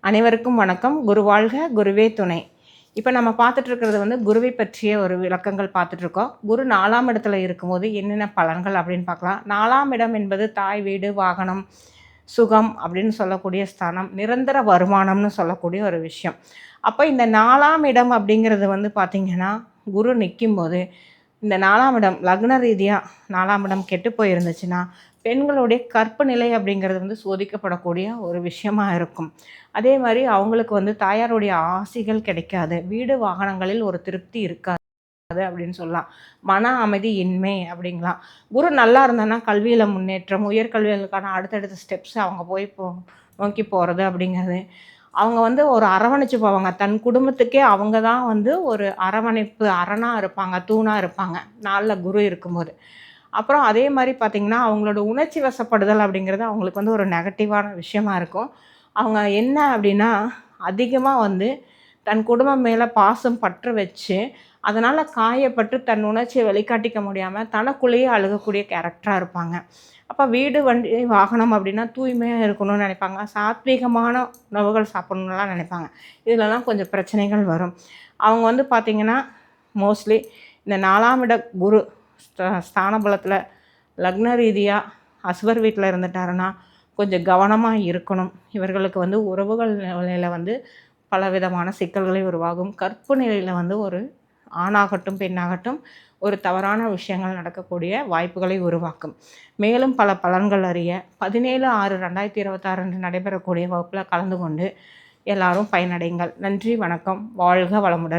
அனைவருக்கும் வணக்கம். குரு வாழ்க, குருவே துணை. இப்போ நம்ம பார்த்துட்டு இருக்கிறது வந்து குருவை பற்றிய ஒரு விளக்கங்கள் பார்த்துட்ருக்கோம். குரு 4ஆம் இடத்துல இருக்கும்போது என்னென்ன பலன்கள் அப்படின்னு பார்க்கலாம். 4ஆம் இடம் என்பது தாய் வீடு, வாகனம், சுகம் அப்படின்னு சொல்லக்கூடிய ஸ்தானம், நிரந்தர வருமானம்னு சொல்லக்கூடிய ஒரு விஷயம். அப்போ இந்த 4ஆம் இடம் அப்படிங்கிறது வந்து பார்த்திங்கன்னா, குரு நிற்கும்போது இந்த 4ஆம் இடம் லக்ன ரீதியாக 4ஆம் இடம் கெட்டு போயிருந்துச்சுன்னா, பெண்களுடைய கற்பு நிலை அப்படிங்கிறது வந்து சோதிக்கப்படக்கூடிய ஒரு விஷயமா இருக்கும். அதே மாதிரி அவங்களுக்கு வந்து தாயாருடைய ஆசிகள் கிடைக்காது. வீடு வாகனங்களில் ஒரு திருப்தி இருக்காது அப்படின்னு சொல்லலாம். மன அமைதி இன்மை அப்படிங்கலாம். குரு நல்லா இருந்தான்னா கல்வியில் முன்னேற்றம், உயர்கல்விகளுக்கான அடுத்தடுத்த ஸ்டெப்ஸ் அவங்க போய் நோக்கி போகிறது அப்படிங்கிறது. அவங்க வந்து ஒரு அரவணைச்சு போவாங்க. தன் குடும்பத்துக்கே அவங்க தான் வந்து ஒரு அரவணைப்பு அரணா இருப்பாங்க, தூணா இருப்பாங்க. 4ல குரு இருக்கும்போது. அப்புறம் அதே மாரி பார்த்திங்கன்னா, அவங்களோட உணர்ச்சி வசப்படுதல் அப்படிங்கிறது அவங்களுக்கு வந்து ஒரு நெகட்டிவான விஷயமா இருக்கும். அவங்க என்ன அப்படின்னா, அதிகமா வந்து தன் குடும்பம் மேலே பாசம் பற்று வச்சு, அதனால் காயப்பட்டு தன் உணர்ச்சியை வெளிக்காட்டிக்க முடியாமல் தனக்குள்ளேயே அழுகக்கூடிய கேரக்டராக இருப்பாங்க. அப்போ வீடு, வண்டி, வாகனம் அப்படின்னா தூய்மையாக இருக்கணும்னு நினைப்பாங்க. சாத்வீகமான உணவுகள் சாப்பிட்ணுன்னுலாம் நினைப்பாங்க. இதிலலாம் கொஞ்சம் பிரச்சனைகள் வரும். அவங்க வந்து பார்த்திங்கன்னா, மோஸ்ட்லி இந்த 4ஆம் இட குரு ஸ்தான பலத்தில் லக்ன ரீதியாக அசுபர் வீட்டில் இருந்துட்டாருன்னா கொஞ்சம் கவனமாக இருக்கணும். இவர்களுக்கு வந்து உறவுகள் நிலையில் வந்து பலவிதமான சிக்கல்களை உருவாகும். கற்பு நிலையில் வந்து ஒரு ஆணாகட்டும் பெண்ணாகட்டும் ஒரு தவறான விஷயங்கள் நடக்கக்கூடிய வாய்ப்புகளை உருவாக்கும். மேலும் பல பலன்கள் அறிய 17/6/2026 அன்று நடைபெறக்கூடிய வகுப்பில் கலந்து கொண்டு எல்லாரும் பயனடைங்கள். நன்றி, வணக்கம். வாழ்க வளமுடன்.